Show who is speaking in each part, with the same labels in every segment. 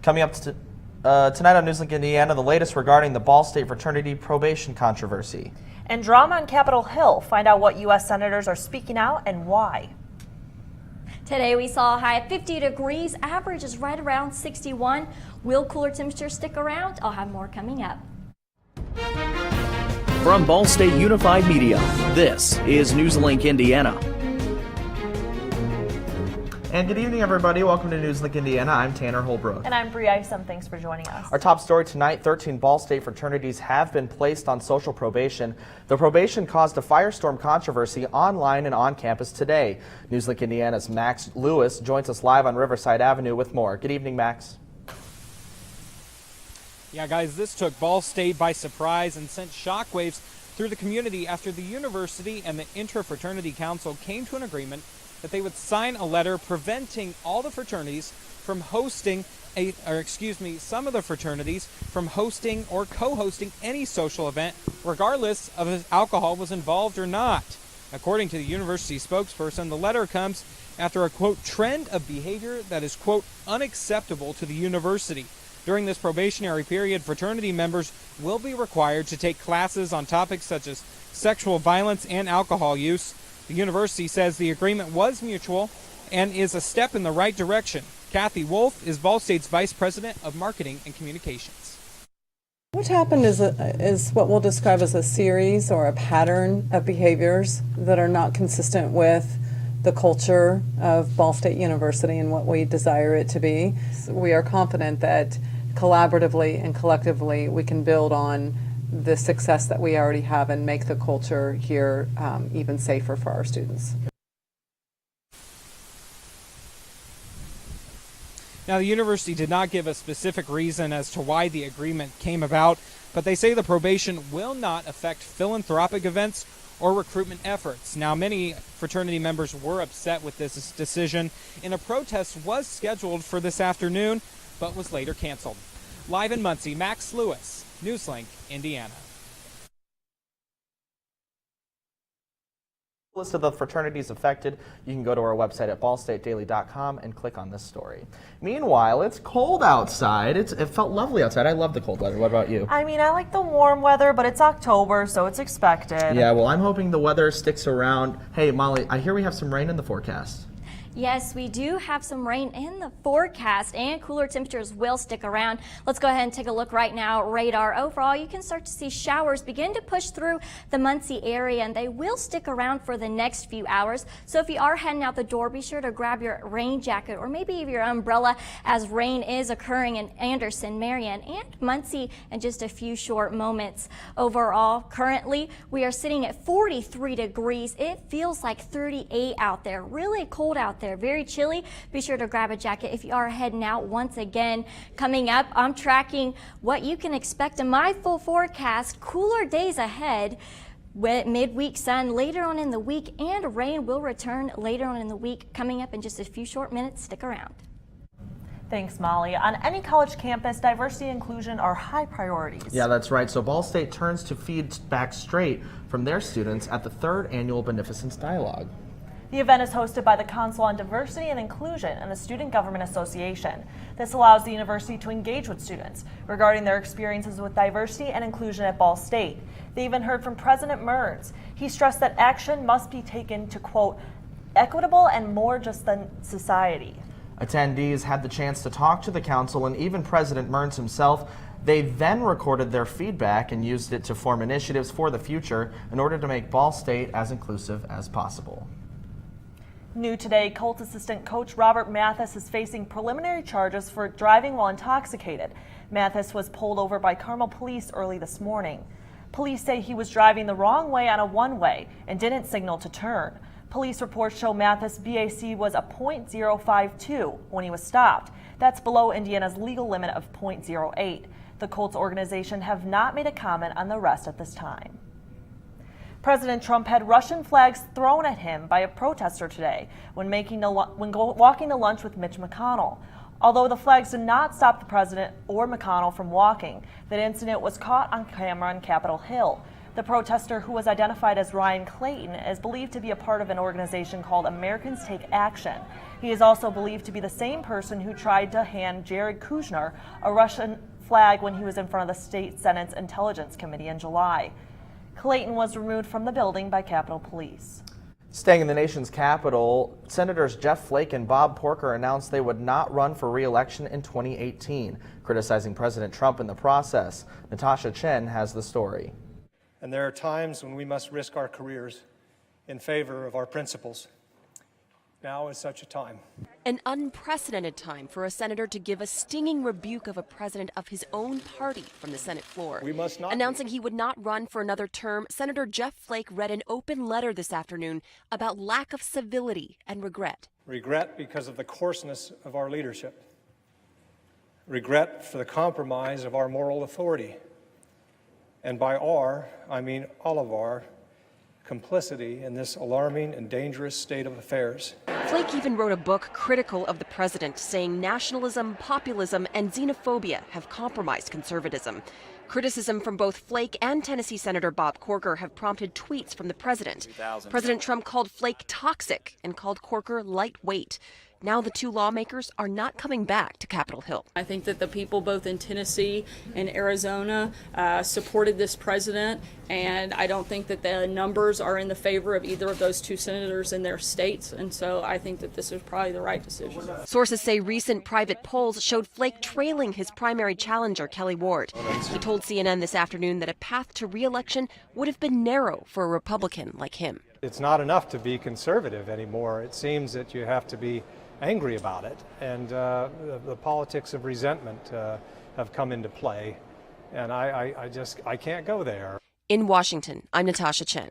Speaker 1: Coming up tonight on NewsLink Indiana, the latest regarding the Ball State fraternity probation controversy.
Speaker 2: And drama on Capitol Hill. Find out what U.S. senators are speaking out and why.
Speaker 3: Today we saw a high of 50 degrees. Average is right around 61. Will cooler temperatures stick around? I'll have more coming up.
Speaker 4: From Ball State Unified Media, this is NewsLink Indiana.
Speaker 1: And good evening, everybody. Welcome to NewsLink Indiana. I'm Tanner Holbrook.
Speaker 2: And I'm Bree Isom. Thanks for joining us.
Speaker 1: Our top story tonight, 13 Ball State fraternities have been placed on social probation. The probation caused a firestorm controversy online and on campus today. NewsLink Indiana's Max Lewis joins us live on Riverside Avenue with more. Good evening, Max.
Speaker 5: Yeah, guys, this took Ball State by surprise and sent shockwaves through the community after the university and the Inter-Fraternity Council came to an agreement that they would sign a letter preventing all the fraternities from hosting some of the fraternities from hosting or co-hosting any social event, regardless of if alcohol was involved or not. According to the university spokesperson, the letter comes after a, quote, trend of behavior that is, quote, unacceptable to the university. During this probationary period, fraternity members will be required to take classes on topics such as sexual violence and alcohol use. The university says the agreement was mutual and is a step in the right direction. Kathy Wolf is Ball State's Vice President of Marketing and Communications.
Speaker 6: What happened is what we'll describe as a series or a pattern of behaviors that are not consistent with the culture of Ball State University and what we desire it to be. We are confident that collaboratively and collectively we can build on the success that we already have and make the culture here even safer for our students.
Speaker 5: Now, the university did not give a specific reason as to why the agreement came about, but they say the probation will not affect philanthropic events or recruitment efforts. Now, many fraternity members were upset with this decision, and a protest was scheduled for this afternoon, but was later canceled. Live in Muncie, Max Lewis, NewsLink, Indiana.
Speaker 1: List of the fraternities affected, you can go to our website at ballstatedaily.com and click on this story. Meanwhile, it's cold outside. It felt lovely outside. I love the cold weather. What about you?
Speaker 2: I mean, I like the warm weather, but it's October, so it's expected.
Speaker 1: Yeah, well, I'm hoping the weather sticks around. Hey, Molly, I hear we have some rain in the forecast.
Speaker 3: Yes, we do have some rain in the forecast and cooler temperatures will stick around. Let's go ahead and take a look right now at radar. Overall, you can start to see showers begin to push through the Muncie area and they will stick around for the next few hours. So if you are heading out the door, be sure to grab your rain jacket or maybe your umbrella as rain is occurring in Anderson, Marion, and Muncie in just a few short moments. Overall, currently, we are sitting at 43 degrees. It feels like 38 out there. Really cold out there, very chilly. Be sure to grab a jacket if you are heading out. Once again, coming up, I'm tracking what you can expect in my full forecast. Cooler days ahead with midweek sun later on in the week, and rain will return later on in the week. Coming up in just a few short minutes. Stick around.
Speaker 2: Thanks, Molly. On any college campus, diversity and inclusion are high priorities.
Speaker 1: Yeah, that's right. So Ball State turns to feedback straight from their students at the 3rd Annual Beneficence Dialogue.
Speaker 2: The event is hosted by the Council on Diversity and Inclusion and the Student Government Association. This allows the university to engage with students regarding their experiences with diversity and inclusion at Ball State. They even heard from President Mearns. He stressed that action must be taken to, quote, equitable and more just than society.
Speaker 1: Attendees had the chance to talk to the council and even President Mearns himself. They then recorded their feedback and used it to form initiatives for the future in order to make Ball State as inclusive as possible.
Speaker 2: New today, Colts assistant coach Robert Mathis is facing preliminary charges for driving while intoxicated. Mathis was pulled over by Carmel police early this morning. Police say he was driving the wrong way on a one-way and didn't signal to turn. Police reports show Mathis' BAC was a .052 when he was stopped. That's below Indiana's legal limit of .08. The Colts organization have not made a comment on the arrest at this time. President Trump had Russian flags thrown at him by a protester today when walking to lunch with Mitch McConnell. Although the flags did not stop the president or McConnell from walking, that incident was caught on camera on Capitol Hill. The protester, who was identified as Ryan Clayton, is believed to be a part of an organization called Americans Take Action. He is also believed to be the same person who tried to hand Jared Kushner a Russian flag when he was in front of the state Senate's Intelligence Committee in July. Clayton was removed from the building by Capitol Police.
Speaker 1: Staying in the nation's capital, Senators Jeff Flake and Bob Corker announced they would not run for re-election in 2018, criticizing President Trump in the process. Natasha Chen has the story.
Speaker 7: And there are times when we must risk our careers in favor of our principles. Now is such a time.
Speaker 8: An unprecedented time for a senator to give a stinging rebuke of a president of his own party from the Senate floor.
Speaker 7: We must not
Speaker 8: Announcing he would not run for another term, Senator Jeff Flake read an open letter this afternoon about lack of civility and regret.
Speaker 7: Regret because of the coarseness of our leadership. Regret for the compromise of our moral authority. And by our, I mean all of our, complicity in this alarming and dangerous state of affairs.
Speaker 8: Flake even wrote a book critical of the president, saying nationalism, populism, and xenophobia have compromised conservatism. Criticism from both Flake and Tennessee Senator Bob Corker have prompted tweets from the president. President Trump called Flake toxic and called Corker lightweight. Now the two lawmakers are not coming back to Capitol Hill.
Speaker 9: I think that the people both in Tennessee and Arizona supported this president, and I don't think that the numbers are in the favor of either of those two senators in their states, and so I think that this is probably the right decision.
Speaker 8: Sources say recent private polls showed Flake trailing his primary challenger, Kelly Ward. He told CNN this afternoon that a path to re-election would have been narrow for a Republican like him.
Speaker 7: It's not enough to be conservative anymore. It seems that you have to be angry about it, and the politics of resentment have come into play, and I can't go there.
Speaker 8: In Washington, I'm Natasha Chen.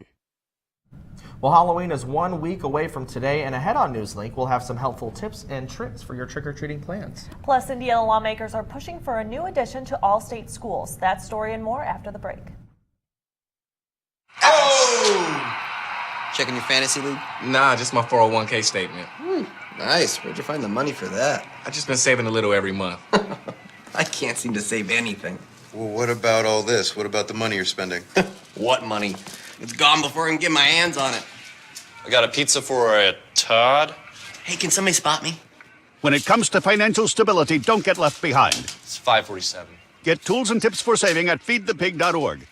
Speaker 1: Well, Halloween is 1 week away from today, and ahead on NewsLink, we'll have some helpful tips and tricks for your trick-or-treating plans.
Speaker 2: Plus, Indiana lawmakers are pushing for a new addition to all state schools. That story and more after the break.
Speaker 10: Oh! Checking your fantasy league?
Speaker 11: Nah, just my 401k statement.
Speaker 10: Nice. Where'd you find the money for that?
Speaker 11: I just been saving a little every month.
Speaker 10: I can't seem to save anything.
Speaker 12: Well, what about all this? What about the money you're spending?
Speaker 10: What money? It's gone before I can get my hands on it.
Speaker 13: I got a pizza for a Todd.
Speaker 10: Hey, can somebody spot me?
Speaker 14: When it comes to financial stability, don't get left behind.
Speaker 13: It's 547.
Speaker 14: Get tools and tips for saving at feedthepig.org.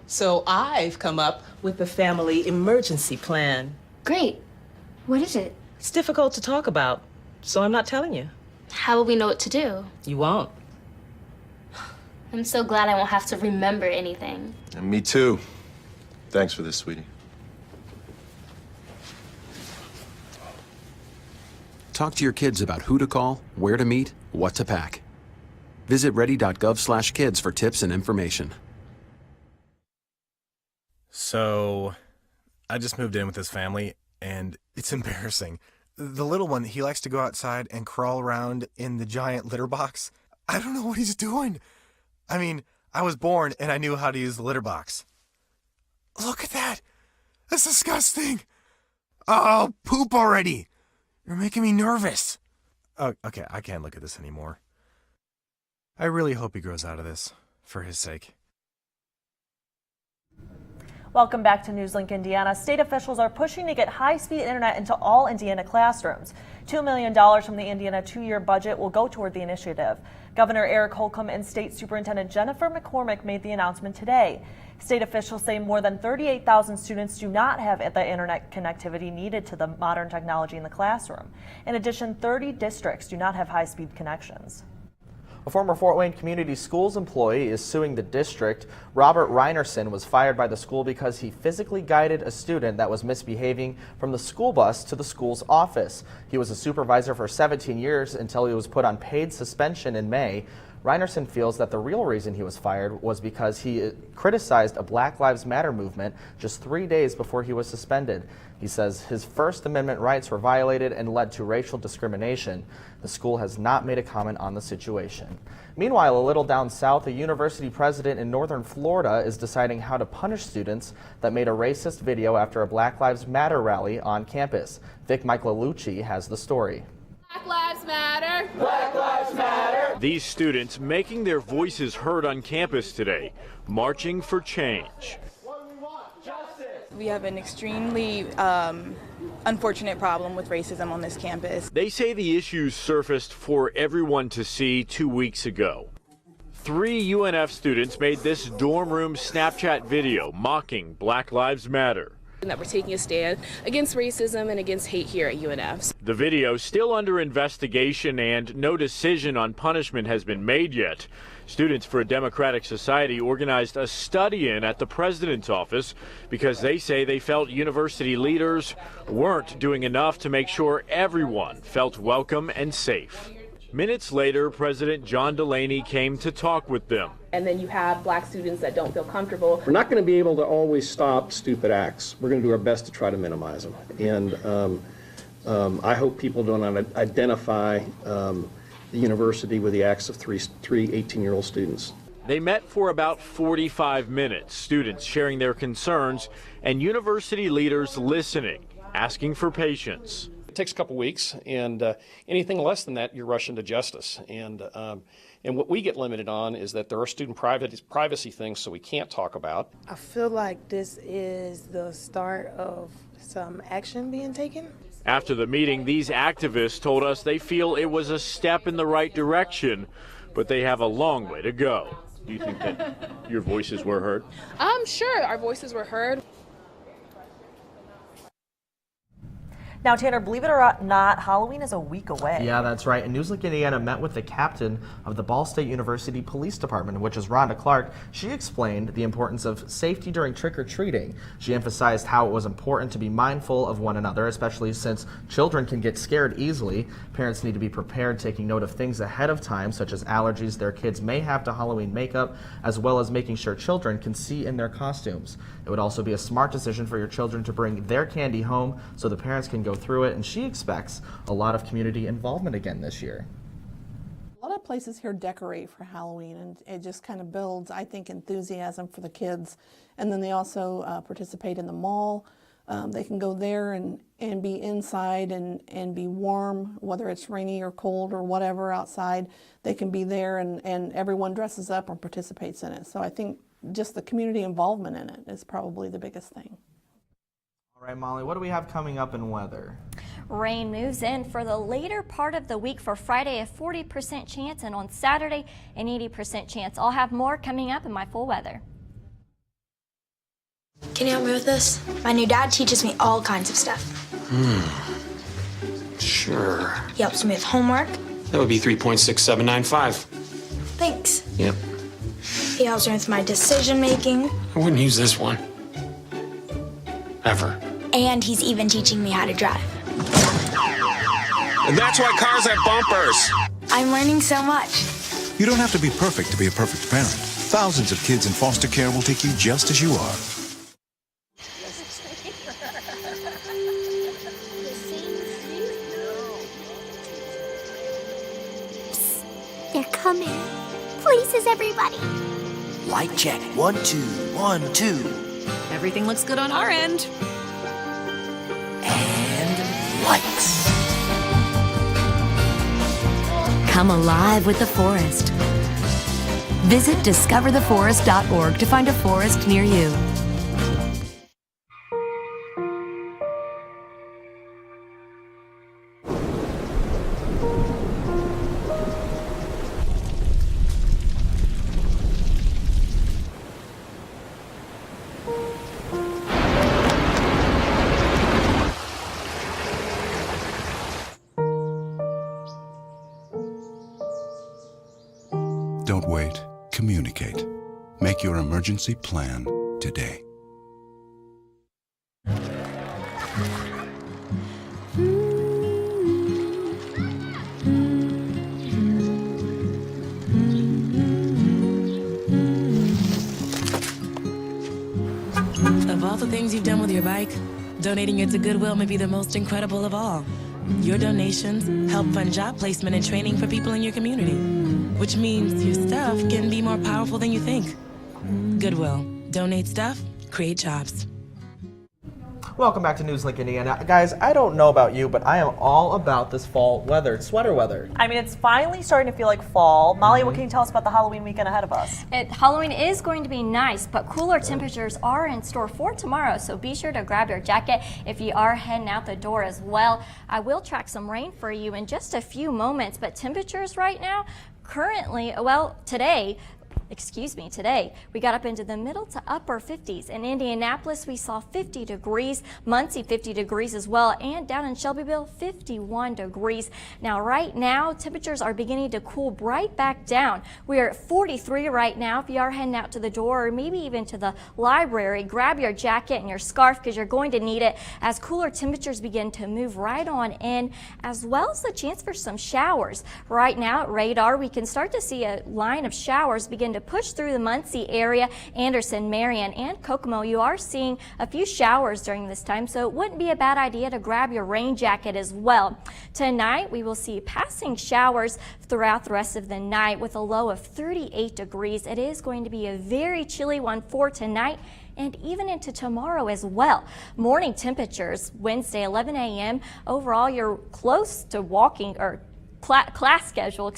Speaker 15: So I've come up with the family emergency plan.
Speaker 16: Great. What is it?
Speaker 15: It's difficult to talk about, so I'm not telling you.
Speaker 16: How will we know what to do?
Speaker 15: You won't.
Speaker 16: I'm so glad I won't have to remember anything.
Speaker 12: And me too. Thanks for this, sweetie.
Speaker 17: Talk to your kids about who to call, where to meet, what to pack. Visit ready.gov/kids for tips and information.
Speaker 18: So, I just moved in with this family, and it's embarrassing. The little one, he likes to go outside and crawl around in the giant litter box. I don't know what he's doing. I mean, I was born and I knew how to use the litter box. Look at that. That's disgusting. Oh, poop already. You're making me nervous. Oh, okay, I can't look at this anymore. I really hope he grows out of this, for his sake.
Speaker 2: Welcome back to NewsLink Indiana. State officials are pushing to get high-speed internet into all Indiana classrooms. $2 million from the Indiana two-year budget will go toward the initiative. Governor Eric Holcomb and State Superintendent Jennifer McCormick made the announcement today. State officials say more than 38,000 students do not have the internet connectivity needed to the modern technology in the classroom. In addition, 30 districts do not have high-speed connections.
Speaker 1: A former Fort Wayne Community Schools employee is suing the district. Robert Reinerson was fired by the school because he physically guided a student that was misbehaving from the school bus to the school's office. He was a supervisor for 17 years until he was put on paid suspension in May. Reinerson feels that the real reason he was fired was because he criticized a Black Lives Matter movement just 3 days before he was suspended. He says his First Amendment rights were violated and led to racial discrimination. The school has not made a comment on the situation. Meanwhile, a little down south, a university president in northern Florida is deciding how to punish students that made a racist video after a Black Lives Matter rally on campus. Vic Michaelucci has the story.
Speaker 19: Black Lives Matter! Black Lives Matter!
Speaker 20: These students making their voices heard on campus today, marching for change.
Speaker 21: We have an extremely unfortunate problem with racism on this campus.
Speaker 20: They say the issues surfaced for everyone to see 2 weeks ago. 3 UNF students made this dorm room Snapchat video mocking Black Lives Matter.
Speaker 22: And that we're taking a stand against racism and against hate here at UNF.
Speaker 20: The video still under investigation and no decision on punishment has been made yet. Students for a Democratic Society organized a study-in at the president's office because they say they felt university leaders weren't doing enough to make sure everyone felt welcome and safe. Minutes later, President John Delaney came to talk with them.
Speaker 22: And then you have black students that don't feel comfortable.
Speaker 23: We're not going to be able to always stop stupid acts. We're going to do our best to try to minimize them. And I hope people don't identify the university with the acts of three 18-year-old students.
Speaker 20: They met for about 45 minutes, students sharing their concerns and university leaders listening, asking for patience.
Speaker 23: It takes a couple weeks, and anything less than that, you're rushing to justice. And what we get limited on is that there are student privacy things so we can't talk about.
Speaker 24: I feel like this is the start of some action being taken.
Speaker 20: After the meeting, these activists told us they feel it was a step in the right direction, but they have a long way to go. Do you think that your voices were heard?
Speaker 22: I'm sure our voices were heard.
Speaker 2: Now, Tanner, believe it or not, Halloween is a week away.
Speaker 1: Yeah, that's right. And NewsLink Indiana met with the captain of the Ball State University Police Department, which is Rhonda Clark. She explained the importance of safety during trick-or-treating. She emphasized how it was important to be mindful of one another, especially since children can get scared easily. Parents need to be prepared, taking note of things ahead of time, such as allergies their kids may have to Halloween makeup, as well as making sure children can see in their costumes. It would also be a smart decision for your children to bring their candy home so the parents can go through it, and she expects a lot of community involvement again this year.
Speaker 24: A lot of places here decorate for Halloween, and it just kind of builds, I think, enthusiasm for the kids. And then they also participate in the mall. They can go there and be inside and be warm, whether it's rainy or cold or whatever outside. They can be there, and everyone dresses up and participates in it. So I think just the community involvement in it is probably the biggest thing.
Speaker 1: All right, Molly, what do we have coming up in weather?
Speaker 3: Rain moves in for the later part of the week. For Friday, a 40% chance, and on Saturday, an 80% chance. I'll have more coming up in my full weather.
Speaker 25: Can you help me with this? My new dad teaches me all kinds of stuff.
Speaker 26: Sure.
Speaker 25: He helps me with homework.
Speaker 26: That would be 3.6795.
Speaker 25: Thanks.
Speaker 26: Yep.
Speaker 25: He helps me with my decision making.
Speaker 26: I wouldn't use this one. Ever.
Speaker 25: And he's even teaching me how to drive.
Speaker 26: And that's why cars have bumpers.
Speaker 25: I'm learning so much.
Speaker 27: You don't have to be perfect to be a perfect parent. Thousands of kids in foster care will take you just as you are.
Speaker 28: They're coming. Places, everybody.
Speaker 29: Light check. 1, 2, 1, 2.
Speaker 30: Everything looks good on our end.
Speaker 29: And lights.
Speaker 31: Come alive with the forest. Visit discovertheforest.org to find a forest near you.
Speaker 27: Don't wait. Communicate. Make your emergency plan today.
Speaker 4: things you've done with your bike, donating it to Goodwill may be the most incredible of all. Your donations help fund job placement and training for people in your community, which means your stuff can be more powerful than you think. Goodwill. Donate stuff, create jobs.
Speaker 1: Welcome back to NewsLink Indiana. Guys, I don't know about you, but I am all about this fall weather. It's sweater weather.
Speaker 2: I mean, it's finally starting to feel like fall. Molly, what can you tell us about the Halloween weekend ahead of us?
Speaker 3: Halloween is going to be nice, but cooler temperatures are in store for tomorrow, so be sure to grab your jacket if you are heading out the door as well. I will track some rain for you in just a few moments, but temperatures right now, currently, well, today, we got up into the middle to upper 50s. In Indianapolis, we saw 50 degrees, Muncie 50 degrees as well, and down in Shelbyville, 51 degrees. Now, right now, temperatures are beginning to cool right back down. We are at 43 right now. If you are heading out to the door or maybe even to the library, grab your jacket and your scarf because you're going to need it as cooler temperatures begin to move right on in, as well as the chance for some showers. Right now at radar, we can start to see a line of showers begin to push through the Muncie area, Anderson, Marion, and Kokomo. You are seeing a few showers during this time, so it wouldn't be a bad idea to grab your rain jacket as well. Tonight, we will see passing showers throughout the rest of the night with a low of 38 degrees. It is going to be a very chilly one for tonight and even into tomorrow as well. Morning temperatures, Wednesday, 11 a.m. Overall, you're close to walking or class schedule,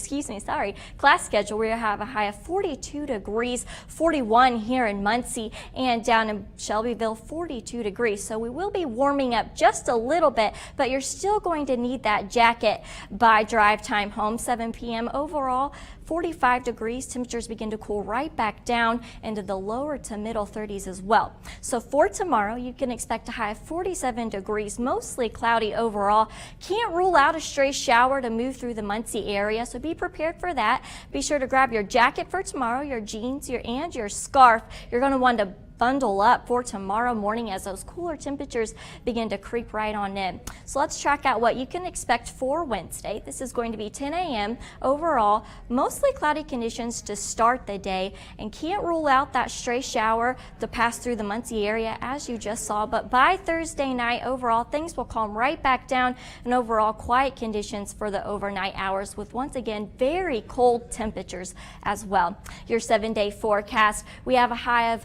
Speaker 3: we have a high of 42 degrees, 41 here in Muncie, and down in Shelbyville, 42 degrees. So we will be warming up just a little bit, but you're still going to need that jacket by drive time home, 7 p.m. Overall, 45 degrees. Temperatures begin to cool right back down into the lower to middle 30s as well. So for tomorrow, you can expect a high of 47 degrees, mostly cloudy overall. Can't rule out a stray shower to move through the Muncie area, so be prepared for that. Be sure to grab your jacket for tomorrow, your jeans, and your scarf. You're going to want to bundle up for tomorrow morning as those cooler temperatures begin to creep right on in. So let's track out what you can expect for Wednesday. This is going to be 10 a.m. overall, mostly cloudy conditions to start the day, and can't rule out that stray shower to pass through the Muncie area as you just saw. But by Thursday night overall, things will calm right back down and overall quiet conditions for the overnight hours with once again very cold temperatures as well. Your 7-day forecast, we have a high of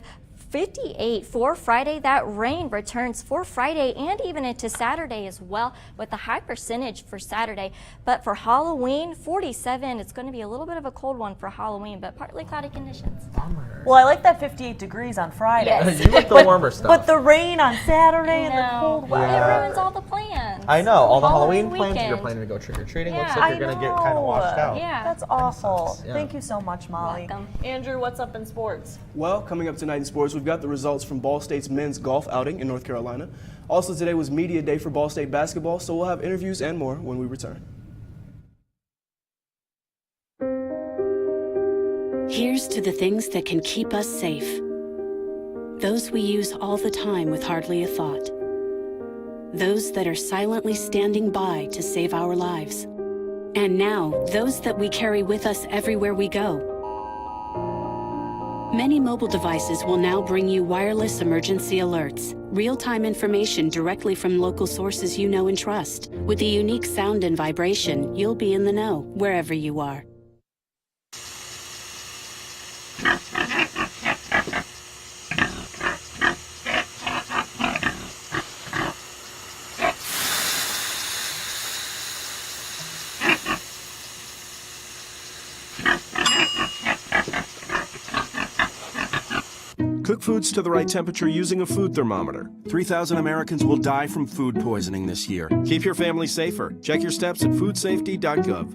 Speaker 3: 58 for Friday. That rain returns for Friday and even into Saturday as well, with a high percentage for Saturday. But for Halloween, 47. It's going to be a little bit of a cold one for Halloween, but partly cloudy conditions.
Speaker 1: Bummer.
Speaker 2: Well, I like that 58 degrees on Friday.
Speaker 3: Yes.
Speaker 1: You like the warmer stuff.
Speaker 2: But the rain on Saturday and the cold
Speaker 3: It
Speaker 2: weather.
Speaker 3: ruins all the plans.
Speaker 1: I know, all the Halloween
Speaker 3: weekend.
Speaker 1: plans. You're planning to go trick-or-treating.
Speaker 3: Yeah.
Speaker 1: Looks like you're going to get kind of washed out.
Speaker 3: Yeah.
Speaker 2: That's awful.
Speaker 1: Yeah.
Speaker 2: Thank you so much, Molly.
Speaker 3: Welcome.
Speaker 2: Andrew, what's up in sports?
Speaker 5: Well, coming up tonight in sports, we've got the results from Ball State's men's golf outing in North Carolina. Also today was media day for Ball State basketball, so we'll have interviews and more when we return.
Speaker 6: Here's to the things that can keep us safe. Those we use all the time with hardly a thought. Those that are silently standing by to save our lives. And now, those that we carry with us everywhere we go. Many mobile devices will now bring you wireless emergency alerts, real-time information directly from local sources you know and trust. With a unique sound and vibration, you'll be in the know wherever you are.
Speaker 7: Cook foods to the right temperature using a food thermometer. 3,000 Americans will die from food poisoning this year. Keep your family safer. Check your steps at foodsafety.gov.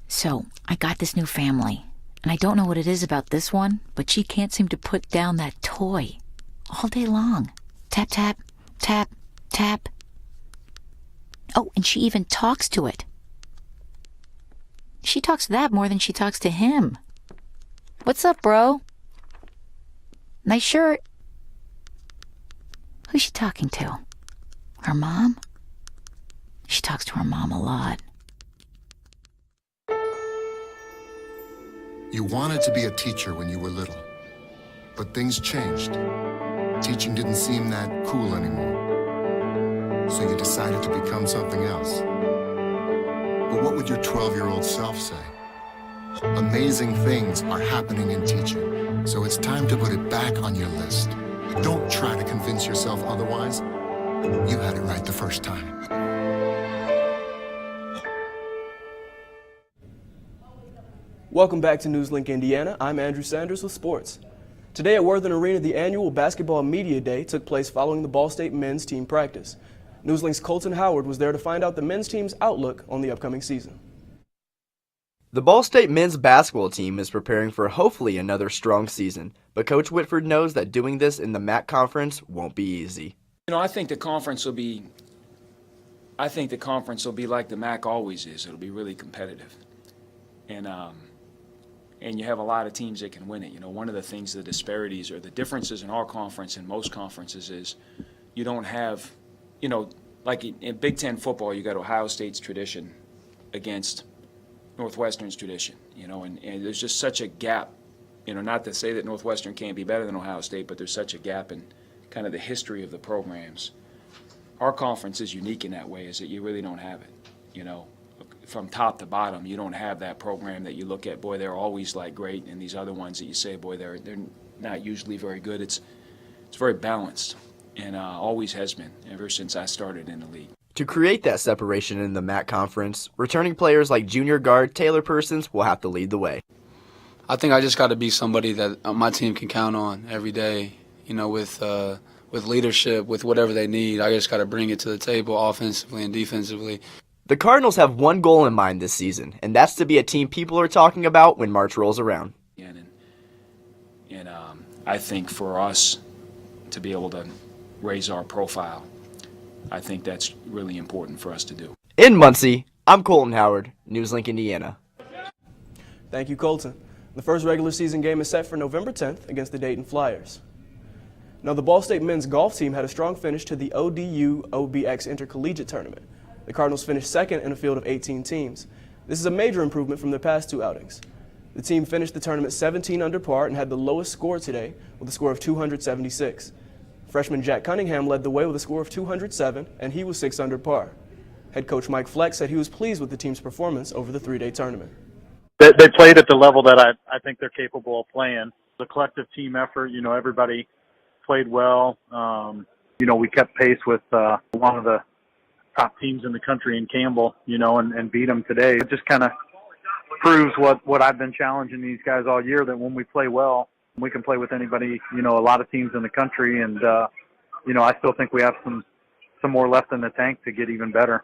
Speaker 8: So, I got this new family, and I don't know what it is about this one, but she can't seem to put down that toy all day long. Tap, tap, tap, tap. Oh, and she even talks to it. She talks to that more than she talks to him. What's up, bro? Nice shirt. Who's she talking to? Her mom? She talks to her mom a lot.
Speaker 9: You wanted to be a teacher when you were little. But things changed. Teaching didn't seem that cool anymore. So you decided to become something else. But what would your 12-year-old self say? Amazing things are happening in teaching, so it's time to put it back on your list. Don't try to convince yourself otherwise. You had it right the first time.
Speaker 5: Welcome back to NewsLink Indiana. I'm Andrew Sanders with sports. Today at Worthen Arena, the annual Basketball Media Day took place following the Ball State men's team practice. NewsLink's Colton Howard was there to find out the men's team's outlook on the upcoming season.
Speaker 10: The Ball State men's basketball team is preparing for hopefully another strong season, but Coach Whitford knows that doing this in the MAC conference won't be easy.
Speaker 11: You know, I think the conference will be like the MAC always is. It'll be really competitive. And you have a lot of teams that can win it. You know, one of the things, the disparities or the differences in our conference and most conferences is you don't have, you know, like in Big Ten football, you got Ohio State's tradition against Northwestern's tradition, you know, and there's just such a gap, you know, not to say that Northwestern can't be better than Ohio State, but there's such a gap in kind of the history of the programs. Our conference is unique in that way, is that you really don't have it, you know. From top to bottom, you don't have that program that you look at, boy, they're always like great, and these other ones that you say, boy, they're not usually very good. It's very balanced, and always has been ever since I started in the league.
Speaker 10: To create that separation in the MAC conference, returning players like junior guard Taylor Persons will have to lead the way.
Speaker 12: I think I just got to be somebody that my team can count on every day, you know, with leadership, with whatever they need. I just got to bring it to the table offensively and defensively.
Speaker 10: The Cardinals have one goal in mind this season, and that's to be a team people are talking about when March rolls around.
Speaker 11: And I think for us to be able to raise our profile, I think that's really important for us to do.
Speaker 10: In Muncie, I'm Colton Howard, NewsLink Indiana.
Speaker 5: Thank you, Colton. The first regular season game is set for November 10th against the Dayton Flyers. Now, the Ball State men's golf team had a strong finish to the ODU OBX Intercollegiate Tournament. The Cardinals finished second in a field of 18 teams. This is a major improvement from their past two outings. The team finished the tournament 17 under par and had the lowest score today with a score of 276. Freshman Jack Cunningham led the way with a score of 207, and he was 6 under par. Head coach Mike Fleck said he was pleased with the team's performance over the three-day tournament.
Speaker 13: They played at the level that I think they're capable of playing. The collective team effort, you know, everybody played well. You know, we kept pace with one of the top teams in the country in Campbell, you know, and beat them today. It just kind of proves what I've been challenging these guys all year, that when we play well, we can play with anybody, you know, a lot of teams in the country. And, you know, I still think we have some more left in the tank to get even better.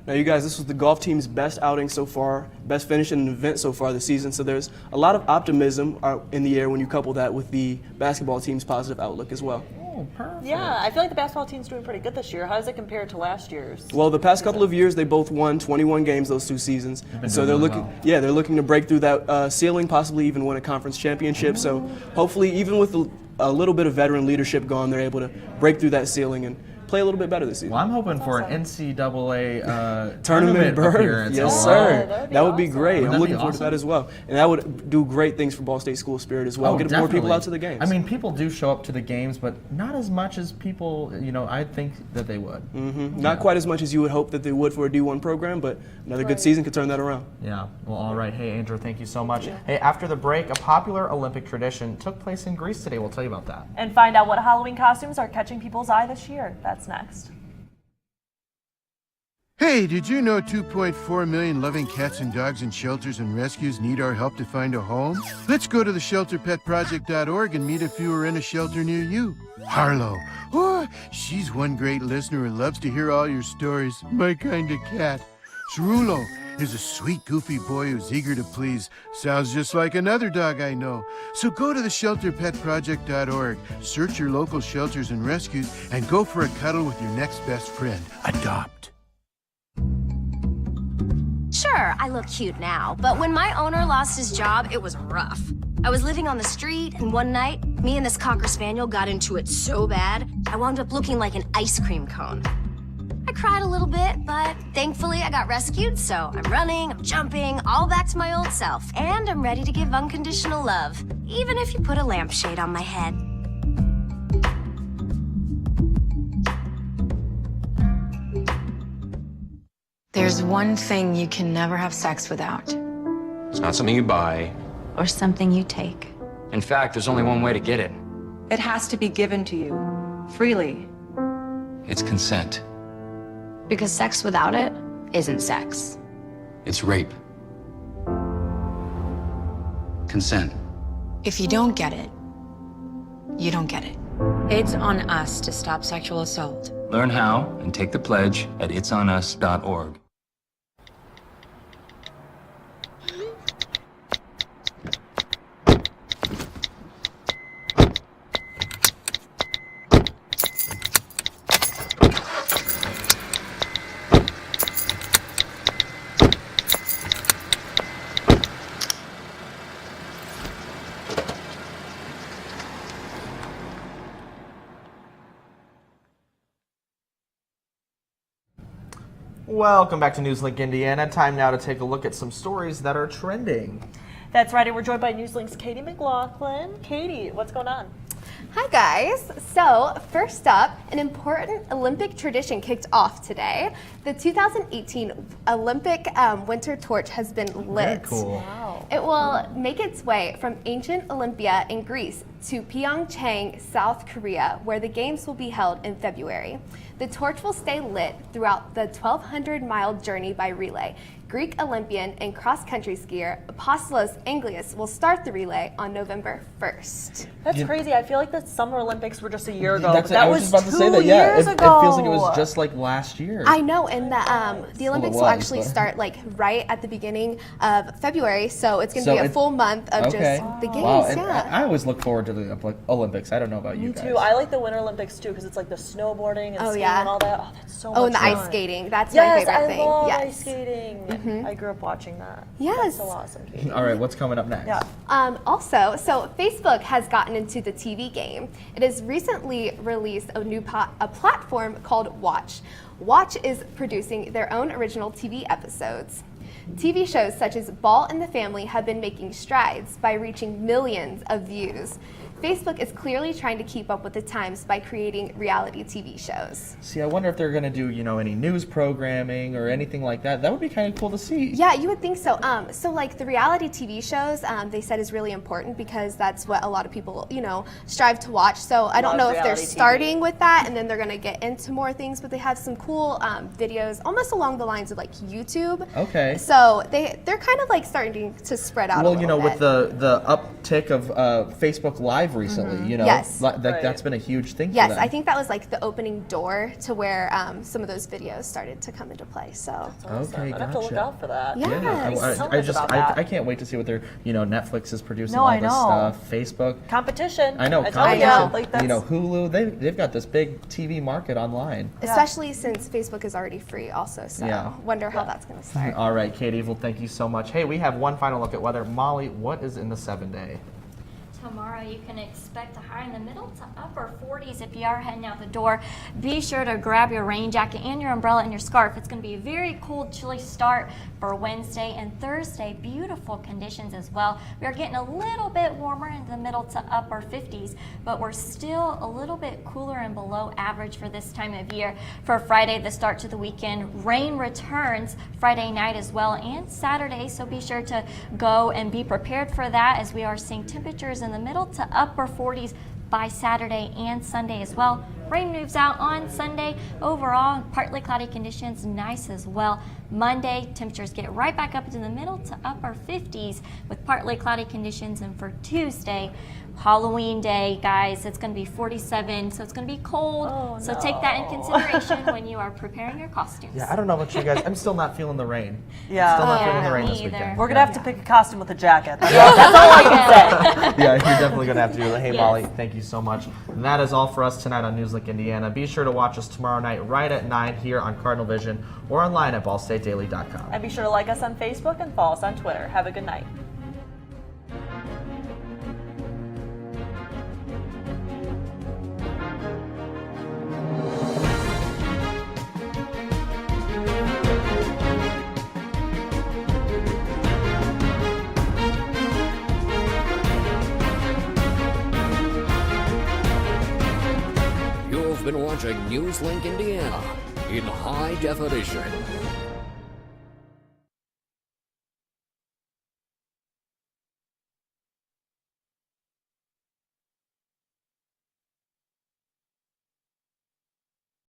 Speaker 5: Now, you guys, this was the golf team's best outing so far, best finish in an event so far this season. So there's a lot of optimism in the air when you couple that with the basketball team's positive outlook as well.
Speaker 2: Oh, perfect. Yeah, I feel like the basketball team's doing pretty good this year. How does it compare to last year's?
Speaker 5: Well, the past couple of years, they both won 21 games those two seasons. So they're looking to break through that ceiling, possibly even win a conference championship. So hopefully, even with a little bit of veteran leadership gone, they're able to break through that ceiling and play a little bit better this season.
Speaker 1: Well, I'm hoping for an NCAA
Speaker 5: tournament
Speaker 1: appearance.
Speaker 5: Yes, sir. That would be great. I'm looking forward to that as well. And that would do great things for Ball State school spirit as well.
Speaker 1: Oh,
Speaker 5: get
Speaker 1: definitely.
Speaker 5: more people out to the games.
Speaker 1: I mean, people do show up to the games, but not as much as people, you know, I think that they would.
Speaker 5: Mm-hmm. Not quite as much as you would hope that they would for a D1 program, but another good season could turn that around.
Speaker 1: Yeah. Well, all right. Hey, Andrew, thank you so much. Yeah. Hey, after the break, a popular Olympic tradition took place in Greece today. We'll tell you about that.
Speaker 2: And find out what Halloween costumes are catching people's eye this year. That's next.
Speaker 14: Hey, did you know 2.4 million loving cats and dogs in shelters and rescues need our help to find a home? Let's go to theshelterpetproject.org and meet if you are in a shelter near you. Harlow. Oh, she's one great listener and loves to hear all your stories. My kind of cat. Cerulo is a sweet, goofy boy who's eager to please. Sounds just like another dog I know. So go to theshelterpetproject.org, search your local shelters and rescues, and go for a cuddle with your next best friend. Adopt.
Speaker 31: Sure, I look cute now, but when my owner lost his job, it was rough. I was living on the street, and one night, me and this Cocker Spaniel got into it so bad, I wound up looking like an ice cream cone. I cried a little bit, but thankfully I got rescued, so I'm running, I'm jumping, all back to my old self. And I'm ready to give unconditional love, even if you put a lampshade on my head.
Speaker 15: There's one thing you can never have sex without.
Speaker 16: It's not something you buy.
Speaker 31: Or something you take.
Speaker 16: In fact, there's only one way to get it.
Speaker 15: It has to be given to you, freely.
Speaker 16: It's consent.
Speaker 31: Because sex without it isn't sex.
Speaker 16: It's rape. Consent.
Speaker 15: If you don't get it, you don't get it. It's on us to stop sexual assault.
Speaker 16: Learn how and take the pledge at itsonus.org.
Speaker 1: Welcome back to NewsLink Indiana. Time now to take a look at some stories that are trending.
Speaker 2: That's right, and we're joined by NewsLink's Katie McLaughlin. Katie, what's going on?
Speaker 17: Hi guys. So first up, an important Olympic tradition kicked off today. The 2018 Olympic winter torch has been lit.
Speaker 1: Very cool.
Speaker 17: Wow. It will make its way from ancient Olympia in Greece to Pyeongchang, South Korea, where the games will be held in February. The torch will stay lit throughout the 1,200-mile journey by relay. Greek Olympian and cross-country skier Apostolos Anglias will start the relay on November 1st.
Speaker 2: That's crazy. I feel like the Summer Olympics were just a year ago.
Speaker 1: I was just about to say that. Yeah, it feels like it was just like last year.
Speaker 17: I know, and the Olympics will actually start like right at the beginning of February, so it's going to be a full month of just the games.
Speaker 1: Wow,
Speaker 17: yeah.
Speaker 1: I always look forward to the Olympics. I don't know about you guys.
Speaker 2: Me too. I like the Winter Olympics too because it's like the snowboarding and skiing and all that. Oh, that's so much
Speaker 17: Oh, and the
Speaker 2: fun.
Speaker 17: ice skating. That's my favorite thing.
Speaker 2: I love
Speaker 17: Yes.
Speaker 2: ice skating. I grew up watching that.
Speaker 17: Yes.
Speaker 2: That's so awesome, Katie.
Speaker 1: All right, what's coming up next?
Speaker 2: Yeah.
Speaker 17: Also, so Facebook has gotten into the TV game. It has recently released a new a platform called Watch. Watch is producing their own original TV episodes. TV shows such as Ball and the Family have been making strides by reaching millions of views. Facebook is clearly trying to keep up with the times by creating reality TV shows.
Speaker 1: See, I wonder if they're going to do, any news programming or anything like that. That would be kind of cool to see.
Speaker 17: Yeah, you would think so. So like the reality TV shows, they said is really important because that's what a lot of people, strive to watch. So I don't know if they're starting with that and then they're going to get into more things, but they have some cool videos almost along the lines of like YouTube.
Speaker 1: Okay.
Speaker 17: So they're kind of like starting to spread out a little bit.
Speaker 1: With the uptick of Facebook Live recently,
Speaker 17: Yes.
Speaker 1: That's been a huge thing for
Speaker 17: Yes,
Speaker 1: them.
Speaker 17: I think that was like the opening door to where some of those videos started to come into play. So
Speaker 1: Okay,
Speaker 2: I'd have to look
Speaker 1: gotcha.
Speaker 2: out for that.
Speaker 17: Yes.
Speaker 1: I can't wait to see what they're, Netflix is producing
Speaker 2: No,
Speaker 1: all
Speaker 2: I
Speaker 1: this
Speaker 2: know.
Speaker 1: stuff, Facebook.
Speaker 2: Competition.
Speaker 1: I know,
Speaker 17: know.
Speaker 2: Like that's,
Speaker 1: Hulu, they've got this big TV market online.
Speaker 17: especially since Facebook is already free also. So
Speaker 1: Yeah.
Speaker 17: wonder how that's going to start.
Speaker 1: All right, Katie, well, thank you so much. Hey, we have one final look at weather. Molly, what is in the 7-day?
Speaker 3: Tomorrow you can expect a high in the middle to upper 40s if you are heading out the door. Be sure to grab your rain jacket and your umbrella and your scarf. It's going to be a very cold, chilly start for Wednesday and Thursday. Beautiful conditions as well. We are getting a little bit warmer in the middle to upper 50s, but we're still a little bit cooler and below average for this time of year. For Friday, the start to the weekend, rain returns Friday night as well and Saturday, so be sure to go and be prepared for that as we are seeing temperatures in the middle to upper 40s by Saturday and Sunday as well. Rain moves out on Sunday. Overall, partly cloudy conditions, nice as well. Monday, temperatures get right back up into the middle to upper 50s with partly cloudy conditions. And for Tuesday, Halloween day, guys, it's going to be 47, so it's going to be cold. So take that in consideration when you are preparing your costumes.
Speaker 1: Yeah, I don't know about you guys. I'm still not feeling the rain.
Speaker 2: Yeah.
Speaker 1: Still not feeling the
Speaker 3: Yeah,
Speaker 1: rain
Speaker 3: me
Speaker 1: this weekend.
Speaker 3: either.
Speaker 2: We're gonna have to pick a costume with a jacket. That's all I can say.
Speaker 1: Yeah, you're definitely going to have to do that. Hey,
Speaker 3: Yes.
Speaker 1: Molly, thank you so much. And that is all for us tonight on NewsLink Indiana. Be sure to watch us tomorrow night right at 9 here on Cardinal Vision or online at ballstatedaily.com.
Speaker 2: And be sure to like us on Facebook and follow us on Twitter. Have a good night.
Speaker 18: been watching NewsLink Indiana in high definition.